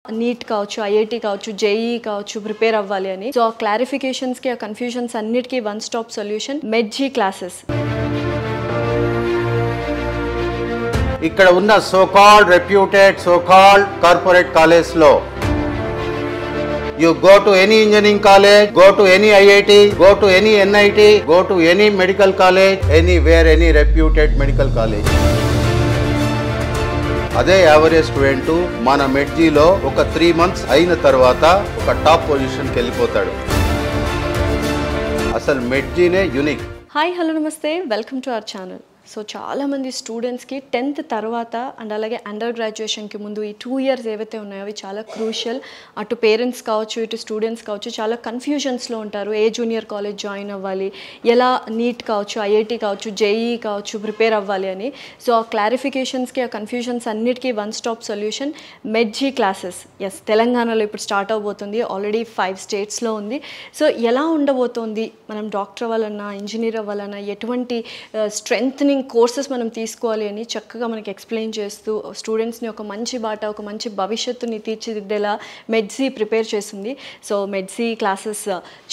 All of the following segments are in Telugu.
నీట్ కావచ్చు, ఐఐటి కావచ్చు, జేఈ కావచ్చు ప్రిపేర్ అవ్వాలి అని. సో ఆ క్లారిఫికేషన్స్కి, ఆ కన్ఫ్యూజన్స్ అన్నిటికీ one stop solution Medgy classes. ఇక్కడ ఉన్న so called reputed so called corporate college లో you go to any engineering college, go to any IIT, go to any NIT, go to any medical college, anywhere, any reputed medical college. అదే యావరేజ్ స్టూడెంట్ మన మెడ్జీలో ఒక 3 months అయిన తర్వాత ఒక టాప్ పొజిషన్కి వెళ్ళిపోతాడు. అసలు మెడ్జీనే యూనిక్. హాయ్, హలో, నమస్తే, welcome to our channel. So చాలామంది స్టూడెంట్స్కి 10th తర్వాత అండ్ అలాగే అండర్ గ్రాడ్యుయేషన్కి ముందు ఈ 2 years ఏవైతే ఉన్నాయో అవి చాలా క్రూషియల్. అటు పేరెంట్స్ కావచ్చు, ఇటు స్టూడెంట్స్ కావచ్చు, చాలా కన్ఫ్యూజన్స్లో ఉంటారు. ఏ జూనియర్ కాలేజ్ జాయిన్ అవ్వాలి, ఎలా నీట్ కావచ్చు, ఐఐటి కావచ్చు, జేఈ కావచ్చు ప్రిపేర్ అవ్వాలి అని. సో ఆ క్లారిఫికేషన్స్కి, ఆ కన్ఫ్యూజన్స్ అన్నిటికీ one stop solution Medgy classes. Yes, తెలంగాణలో ఇప్పుడు స్టార్ట్ అవబోతుంది. ఆల్రెడీ 5 states ఉంది. సో ఎలా ఉండబోతోంది, మనం డాక్టర్ అవ్వాలన్నా, ఇంజనీర్ అవ్వాలన్నా, ఎటువంటి స్ట్రెంగ్త్నింగ్ కోర్సెస్ మనం తీసుకోవాలి అని చక్కగా మనకి ఎక్స్ప్లెయిన్ చేస్తూ స్టూడెంట్స్ని ఒక మంచి బాట, ఒక మంచి భవిష్యత్తుని తీర్చిదిద్దేలా మెడ్జీ ప్రిపేర్ చేసింది. సో మెడ్జీ క్లాసెస్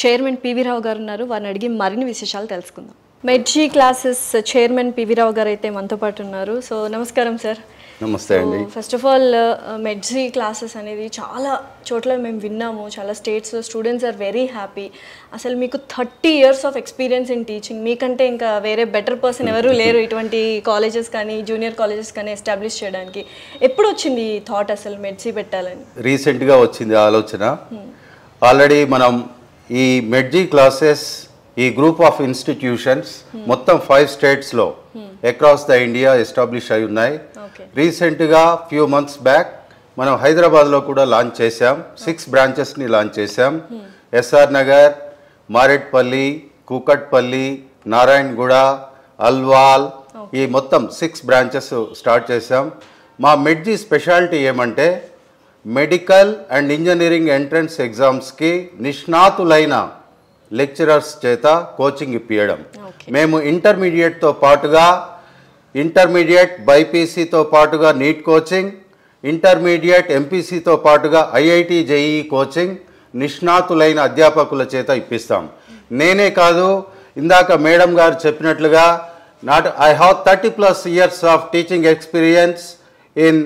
చైర్మన్ పివి రావు గారు ఉన్నారు. వారిని అడిగి మరిన్ని విశేషాలు తెలుసుకుందాం. మెడ్జీ క్లాసెస్ చైర్మన్ పివి రావు గారు అయితే మనతో పాటు ఉన్నారు. సో నమస్కారం సార్. నమస్తే అండి. ఫస్ట్ ఆఫ్ ఆల్, మెడ్జీ క్లాసెస్ అనేది చాలా చోట్ల మేము విన్నాము, చాలా స్టేట్స్లో స్టూడెంట్స్ ఆర్ వెరీ హ్యాపీ. అసలు మీకు 30 years of experience in teaching, మీకంటే ఇంకా వేరే బెటర్ పర్సన్ ఎవరూ లేరు ఇటువంటి కాలేజెస్ కానీ జూనియర్ కాలేజెస్ కానీ ఎస్టాబ్లిష్ చేయడానికి. ఎప్పుడు వచ్చింది ఈ థాట్ అసలు మెడ్జీ పెట్టాలని? రీసెంట్గా వచ్చింది ఆలోచన. ఆల్రెడీ మనం ఈ మెడ్జీ క్లాసెస్, ఈ గ్రూప్ ఆఫ్ ఇన్స్టిట్యూషన్స్ మొత్తం 5 states across the India establish అయి ఉన్నాయి. రీసెంట్గా ఫ్యూ మంత్స్ బ్యాక్ మనం హైదరాబాద్లో కూడా లాంచ్ చేశాం. 6 branchesని లాంచ్ చేశాం. ఎస్ఆర్ నగర్, మారేడ్పల్లి, కూకట్పల్లి, నారాయణగూడ, అల్వాల్, ఈ మొత్తం 6 branches స్టార్ట్ చేశాం. మా మెడ్జీ స్పెషాలిటీ ఏమంటే మెడికల్ అండ్ ఇంజనీరింగ్ ఎంట్రన్స్ ఎగ్జామ్స్కి నిష్ణాతులైన లెక్చరర్స్ చేత కోచింగ్ ఇప్పించడం. మేము ఇంటర్మీడియట్తో పాటుగా ఇంటర్మీడియట్ బైపీసీతో పాటుగా నీట్ కోచింగ్, ఇంటర్మీడియట్ ఎంపీసీతో పాటుగా ఐఐటి జేఈ కోచింగ్ నిష్ణాతులైన అధ్యాపకుల చేత ఇప్పిస్తాం. నేనే కాదు, ఇందాక మేడం గారు చెప్పినట్లుగా I have 30+ years of teaching experience in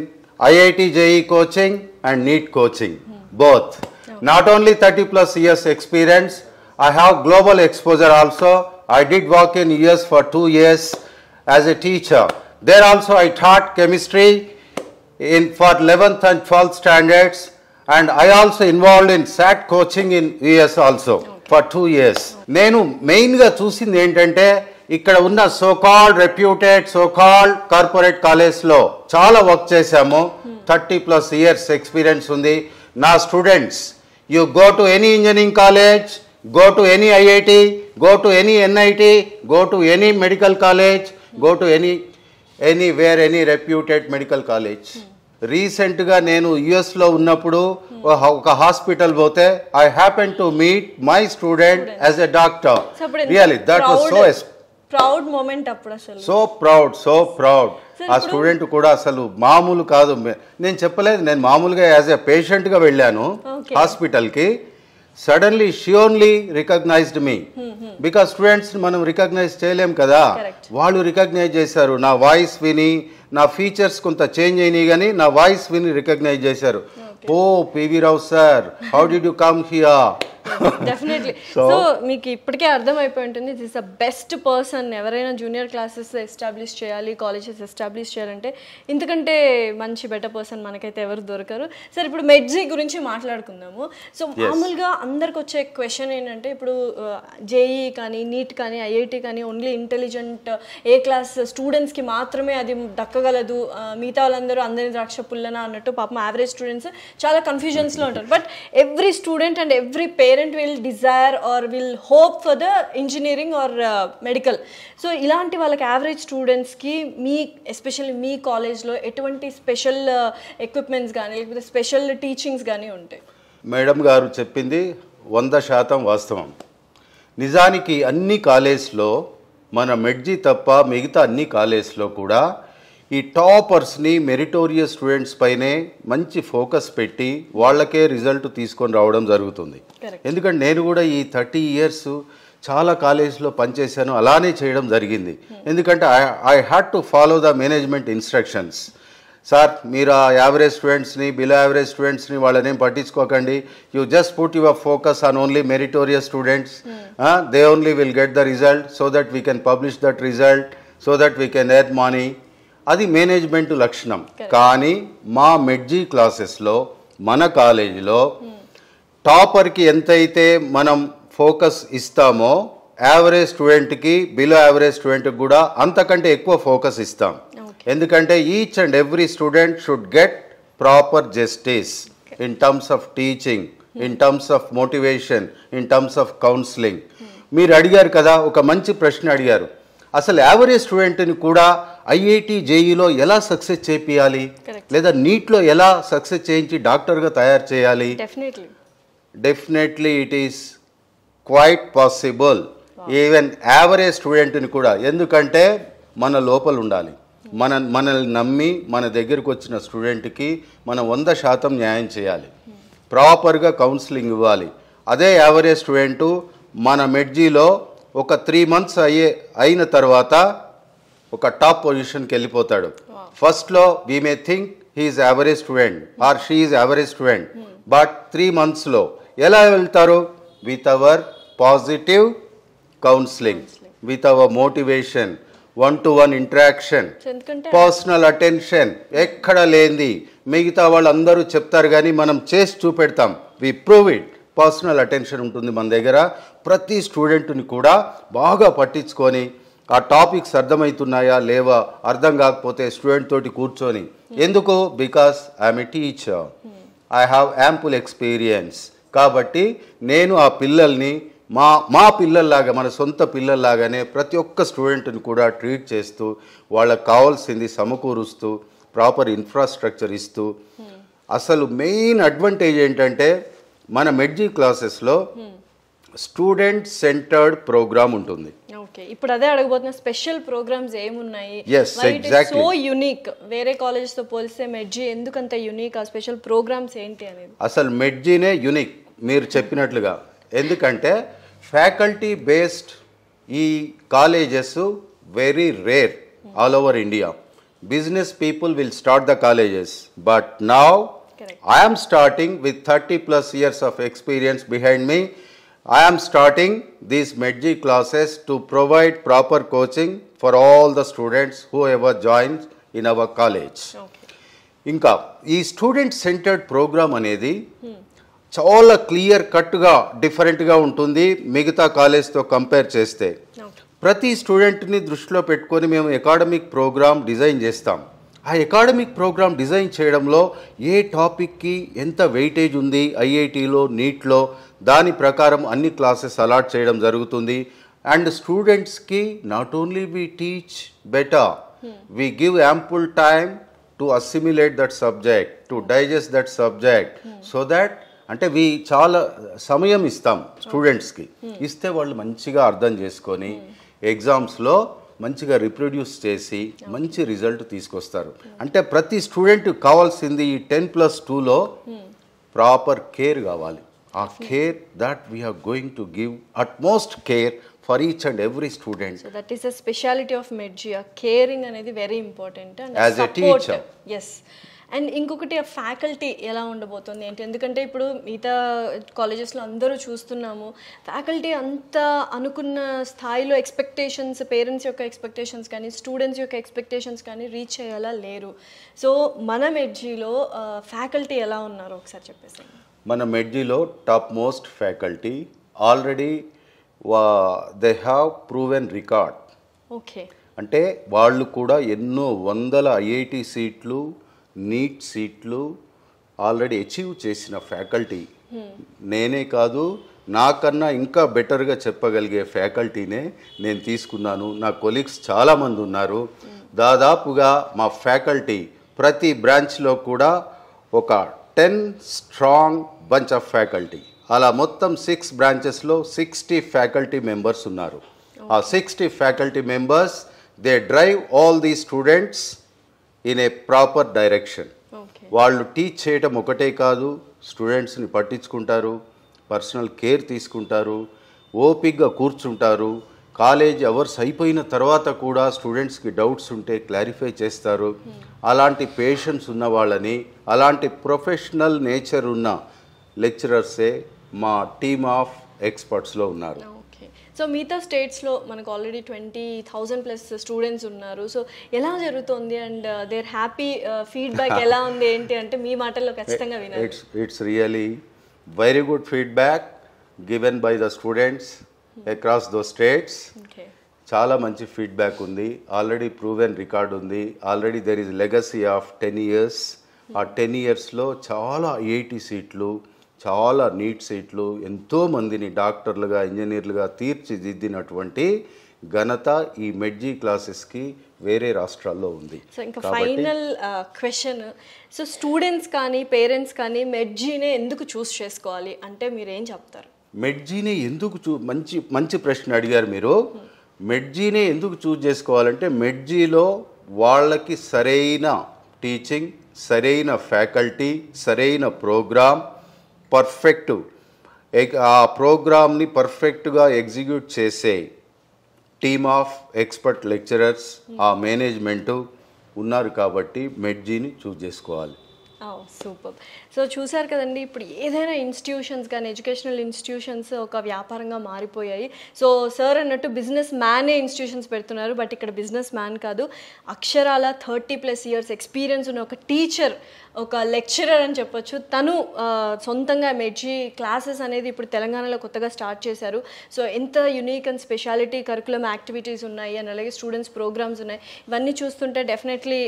IIT JEE coaching and NEET coaching both. Not only 30+ years experience, I have global exposure also. I did work in US for 2 years as a teacher. There also I taught chemistry for 11th and 12th standards, and I also involved in SAT coaching in US also for 2 years. నేను మెయిన్గా చూసింది ఏంటంటే ఇక్కడ ఉన్న so called reputed so called corporate కాలేజ్లో చాలా వర్క్ చేశాము. 30+ years ఎక్స్పీరియన్స్ ఉంది. నా students, you go to any engineering college, go to any IIT, go to any NIT, go to any medical college, go to anywhere, any reputed medical college. రీసెంట్గా నేను యుఎస్లో ఉన్నప్పుడు ఒక హాస్పిటల్ పోతే I happen to meet my student as a doctor. Really that was so proud moment. అప్పుడు అసలు సో ప్రౌడ్. ఆ స్టూడెంట్ కూడా అసలు మామూలు కాదు. నేను చెప్పలేదు, నేను మామూలుగా యాజ్ ఎ పేషెంట్గా వెళ్ళాను హాస్పిటల్కి. Suddenly she only recognized me. Because students మనం రికగ్నైజ్ చేయలేం కదా, వాళ్ళు రికగ్నైజ్ చేశారు. నా వాయిస్ విని, నా ఫీచర్స్ కొంత చేంజ్ అయినాయి కానీ నా వాయిస్ విని రికగ్నైజ్ చేశారు. Oh P V Rao sir, how did you come here? Definitely. So మీకు ఇప్పటికే అర్థమైపోయి ఉంటుంది, దిస్ ద బెస్ట్ పర్సన్. ఎవరైనా జూనియర్ క్లాసెస్ ఎస్టాబ్లిష్ చేయాలి, కాలేజెస్ ఎస్టాబ్లిష్ చేయాలంటే ఇంతకంటే మంచి బెటర్ పర్సన్ మనకైతే ఎవరు దొరకరు. సరే, ఇప్పుడు మెడ్జీ గురించి మాట్లాడుకుందాము. సో మామూలుగా అందరికి వచ్చే క్వశ్చన్ ఏంటంటే, ఇప్పుడు జేఈ కానీ నీట్ కానీ ఐఐటి కానీ ఓన్లీ ఇంటెలిజెంట్ ఏ క్లాస్ స్టూడెంట్స్కి మాత్రమే అది దక్కగలదు, మిగతా వాళ్ళందరూ అందరి ద్రాక్ష పుల్లన అన్నట్టు పాపం యావరేజ్ స్టూడెంట్స్ చాలా కన్ఫ్యూజన్స్లో ఉంటారు. But every student and every parent will desire or will hope for the engineering or medical. So ఇలాంటి వాళ్ళకి యావరేజ్ స్టూడెంట్స్కి మీ ఎస్పెషల్లీ మీ కాలేజ్లో ఎటువంటి స్పెషల్ ఎక్విప్మెంట్స్ కానీ లేకపోతే స్పెషల్ టీచింగ్స్ కానీ ఉంటాయి? మేడం గారు చెప్పింది 100% వాస్తవం. నిజానికి అన్ని కాలేజ్లో మన మెడ్జీ తప్ప మిగతా అన్ని కాలేజ్లో కూడా ఈ టాపర్స్ని మెరిటోరియస్ స్టూడెంట్స్ పైనే మంచి ఫోకస్ పెట్టి వాళ్ళకే రిజల్ట్ తీసుకొని రావడం జరుగుతుంది. ఎందుకంటే నేను కూడా ఈ 30 years చాలా కాలేజ్లో పనిచేశాను, అలానే చేయడం జరిగింది. ఎందుకంటే I had to follow the management instructions. Sir మీరు ఆ యావరేజ్ స్టూడెంట్స్ని బిలో యావరేజ్ స్టూడెంట్స్ని వాళ్ళనేం పట్టించుకోకండి, you just put your focus on only meritorious students, they only will get the result so that we can publish that result so that we can earn money. అది మేనేజ్మెంట్ లక్షణం. కానీ మా మెడ్జీ క్లాసెస్లో మన కాలేజీలో టాపర్కి ఎంతైతే మనం ఫోకస్ ఇస్తామో యావరేజ్ స్టూడెంట్కి బిలో యావరేజ్ స్టూడెంట్కి కూడా అంతకంటే ఎక్కువ ఫోకస్ ఇస్తాం. ఎందుకంటే each and every student should get proper justice in terms of teaching, in terms of motivation, in terms of counselling. మీరు అడిగారు కదా, ఒక మంచి ప్రశ్న అడిగారు, అసలు యావరేజ్ స్టూడెంట్ని కూడా ఐఐటి జేఈలో ఎలా సక్సెస్ చేపియాలి, లేదా నీట్లో ఎలా సక్సెస్ చేయించి డాక్టర్గా తయారు చేయాలి? Definitely it is quite possible. Even average స్టూడెంట్ని కూడా, ఎందుకంటే మన లోపల ఉండాలి, మనల్ని నమ్మి మన దగ్గరకు వచ్చిన స్టూడెంట్కి మనం 100% న్యాయం చేయాలి, ప్రాపర్గా కౌన్సిలింగ్ ఇవ్వాలి. అదే యావరేజ్ స్టూడెంటు మన మెడ్జీలో ఒక 3 months అయిన తర్వాత ఒక టాప్ పొజిషన్కి వెళ్ళిపోతాడు. ఫస్ట్లో we may think he is average student or she is average student, but 3 monthsలో ఎలా వెళ్తారు? With our positive counseling, with our motivation, 1-to-1 interaction, personal attention ఎక్కడ లేనిది. మిగతా వాళ్ళందరూ చెప్తారు కానీ మనం చేసి చూపెడతాం. We prove it. Personal attention ఉంటుంది మన దగ్గర. ప్రతి స్టూడెంట్ని కూడా బాగా పట్టించుకొని ఆ టాపిక్స్ అర్థమవుతున్నాయా లేవా, అర్థం కాకపోతే స్టూడెంట్ తోటి కూర్చొని, ఎందుకు? Because I'm a teacher, I have ample experience. కాబట్టి నేను ఆ పిల్లల్ని మా పిల్లల్లాగా, మన సొంత పిల్లల్లాగానే ప్రతి ఒక్క స్టూడెంట్ని కూడా ట్రీట్ చేస్తూ వాళ్ళకి కావాల్సింది సమకూరుస్తూ ప్రాపర్ ఇన్ఫ్రాస్ట్రక్చర్ ఇస్తూ. అసలు మెయిన్ అడ్వాంటేజ్ ఏంటంటే మన మెడ్జీ క్లాసెస్లో స్టూడెంట్ సెంటర్డ్ ప్రోగ్రామ్ ఉంటుంది. ఓకే, ఇప్పుడు అదే అడగబోతున్నా, స్పెషల్ ప్రోగ్రామ్స్ ఏమున్నాయి? yes exactly, సో యూనిక్, వేరే కాలేజెస్ తో పోలిస్తే మెడ్జీ ఎందుకంత యూనిక్? ఆ స్పెషల్ ప్రోగ్రామ్స్ ఏంటి అనేది? అసలు మెడ్జీనే యూనిక్ మీరు చెప్పినట్లుగా. ఎందుకంటే ఫ్యాకల్టీ బేస్డ్ ఈ colleges very rare all over India. Business people will start the colleges, but now I am starting with 30+ years of experience behind me. I am starting these MEdG classes to provide proper coaching for all the students whoever joins in our college. ఇంకా ఈ స్టూడెంట్ సెంటర్డ్ ప్రోగ్రామ్ అనేది చాలా క్లియర్ కట్గా డిఫరెంట్గా ఉంటుంది మిగతా కాలేజ్తో కంపేర్ చేస్తే. ప్రతి స్టూడెంట్ని దృష్టిలో పెట్టుకొని మేము అకాడమిక్ ప్రోగ్రామ్ డిజైన్ చేస్తాం. ఆ అకాడమిక్ ప్రోగ్రామ్ డిజైన్ చేయడంలో ఏ టాపిక్కి ఎంత వెయిటేజ్ ఉంది ఐఐటీలో నీట్లో, దాని ప్రకారం అన్ని క్లాసెస్ అలాట్ చేయడం జరుగుతుంది. అండ్ స్టూడెంట్స్కి not only we teach better, we give ample time to assimilate that subject, to digest that subject, so that అంటే చాలా సమయం ఇస్తాం స్టూడెంట్స్కి. ఇస్తే వాళ్ళు మంచిగా అర్థం చేసుకొని ఎగ్జామ్స్లో మంచిగా రిప్రొడ్యూస్ చేసి మంచి రిజల్ట్ తీసుకొస్తారు. అంటే ప్రతి స్టూడెంట్ కావాల్సింది ఈ 10+2లో ప్రాపర్ కేర్ కావాలి. ఆ care that we're going to give utmost care for each and every student. So that is the speciality of Medgy. ఆ కేరింగ్ అనేది very important as a teacher. Yes. And ఇంకొకటి ఆ ఫ్యాకల్టీ ఎలా ఉండబోతుంది ఏంటి? ఎందుకంటే ఇప్పుడు మిగతా కాలేజెస్లో అందరూ చూస్తున్నాము, ఫ్యాకల్టీ అంత అనుకున్న స్థాయిలో ఎక్స్పెక్టేషన్స్, పేరెంట్స్ యొక్క ఎక్స్పెక్టేషన్స్ కానీ స్టూడెంట్స్ యొక్క ఎక్స్పెక్టేషన్స్ కానీ రీచ్ అయ్యేలా లేరు. సో మన మెడ్జీలో ఫ్యాకల్టీ ఎలా ఉన్నారో ఒకసారి చెప్పేసి. మన మెడ్జీలో top most faculty already they have proven record. Okay, అంటే వాళ్ళు కూడా ఎన్నో వందల ఐఐటి సీట్లు, నీట్ సీట్లు ఆల్రెడీ అచీవ్ చేసిన ఫ్యాకల్టీ. నేనే కాదు, నాకన్నా ఇంకా బెటర్గా చెప్పగలిగే ఫ్యాకల్టీనే నేను తీసుకున్నాను. నా కొలీగ్స్ చాలామంది ఉన్నారు. దాదాపుగా మా ఫ్యాకల్టీ ప్రతి బ్రాంచ్లో కూడా ఒక 10 స్ట్రాంగ్ బంచ్ ఆఫ్ ఫ్యాకల్టీ. అలా మొత్తం 6 బ్రాంచెస్లో 60 ఫ్యాకల్టీ మెంబర్స్ ఉన్నారు. ఆ 60 faculty members they drive all the students in a proper direction. Okay. వాళ్ళు టీచ్ చేయడం ఒకటే కాదు, స్టూడెంట్స్ని పట్టించుకుంటారు, పర్సనల్ కేర్ తీసుకుంటారు, ఓపిక్గా కూర్చుంటారు. కాలేజ్ అవర్స్ అయిపోయిన తర్వాత కూడా స్టూడెంట్స్కి డౌట్స్ ఉంటే క్లారిఫై చేస్తారు. అలాంటి పేషెన్స్ ఉన్న వాళ్ళని, అలాంటి ప్రొఫెషనల్ నేచర్ ఉన్న లెక్చరర్సే మా టీమ్ ఆఫ్ ఎక్స్పర్ట్స్లో ఉన్నారు. ఓకే. సో మిగతా స్టేట్స్లో మనకు ఆల్రెడీ 20,000+ స్టూడెంట్స్ ఉన్నారు. సో ఎలా జరుగుతుంది అండ్ దేర్ హ్యాపీ ఫీడ్బ్యాక్ ఎలా ఉంది ఏంటి అంటే మీ మాటల్లో ఖచ్చితంగా వినాలి. It's really very good feedback given by the students across though states. Okay. చాలా మంచి ఫీడ్బ్యాక్ ఉంది. ఆల్రెడీ ప్రూవెన్ రికార్డ్ ఉంది. Already there is legacy of 10 years. ఆ 10 yearsలో చాలా ఐఐటి సీట్లు, చాలా నీట్ సీట్లు, ఎంతోమందిని డాక్టర్లుగా, ఇంజనీర్లుగా తీర్చిదిద్దినటువంటి ఘనత ఈ మెడ్జీ క్లాసెస్కి వేరే రాష్ట్రాల్లో ఉంది. సో ఇంకా ఫైనల్ క్వశ్చన్, సో స్టూడెంట్స్ కానీ పేరెంట్స్ కానీ మెడ్జీనే ఎందుకు చూస్ చేసుకోవాలి అంటే మీరు ఏం చెప్తారు? మెడ్జీని ఎందుకు మంచి ప్రశ్న అడిగారు మీరు. మెడ్జీని ఎందుకు చూస్ చేసుకోవాలంటే మెడ్జీలో వాళ్ళకి సరైన టీచింగ్, సరైన ఫ్యాకల్టీ, సరైన ప్రోగ్రామ్, పర్ఫెక్ట్ ఆ ప్రోగ్రామ్ని పర్ఫెక్ట్గా ఎగ్జిక్యూట్ చేసే టీమ్ ఆఫ్ ఎక్స్పర్ట్ లెక్చరర్స్, ఆ మేనేజ్మెంటు ఉన్నారు కాబట్టి మెడ్జీని చూస్ చేసుకోవాలి. సూపర్. సో చూసారు కదండి, ఇప్పుడు ఏదైనా ఇన్స్టిట్యూషన్స్ కానీ ఎడ్యుకేషనల్ ఇన్స్టిట్యూషన్స్ ఒక వ్యాపారంగా మారిపోయాయి. సో సార్ అన్నట్టు బిజినెస్ మ్యానే ఇన్స్టిట్యూషన్స్ పెడుతున్నారు, బట్ ఇక్కడ బిజినెస్ మ్యాన్ కాదు, అక్షరాల 30+ years ఎక్స్పీరియన్స్ ఉన్న ఒక టీచర్, ఒక లెక్చరర్ అని చెప్పొచ్చు. తను సొంతంగా మెడ్జీ క్లాసెస్ అనేది ఇప్పుడు తెలంగాణలో కొత్తగా స్టార్ట్ చేశారు. సో ఎంత unique and speciality curriculum activities ఉన్నాయి అండ్ అలాగే స్టూడెంట్స్ ప్రోగ్రామ్స్ ఉన్నాయి. ఇవన్నీ చూస్తుంటే definitely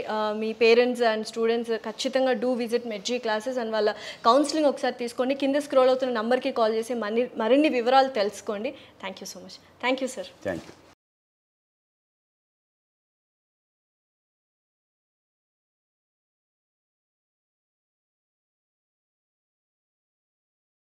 me parents and students ఖచ్చితంగా డూ విజిట్ మెడ్జీ క్లాసెస్ అండ్ వాళ్ళ కౌన్సిలింగ్ ఒకసారి తీసుకోండి. కింద స్క్రోల్ అవుతున్న నంబర్కి కాల్ చేసి మరిన్ని వివరాలు తెలుసుకోండి. Thank you so much. Thank you sir. Thank you.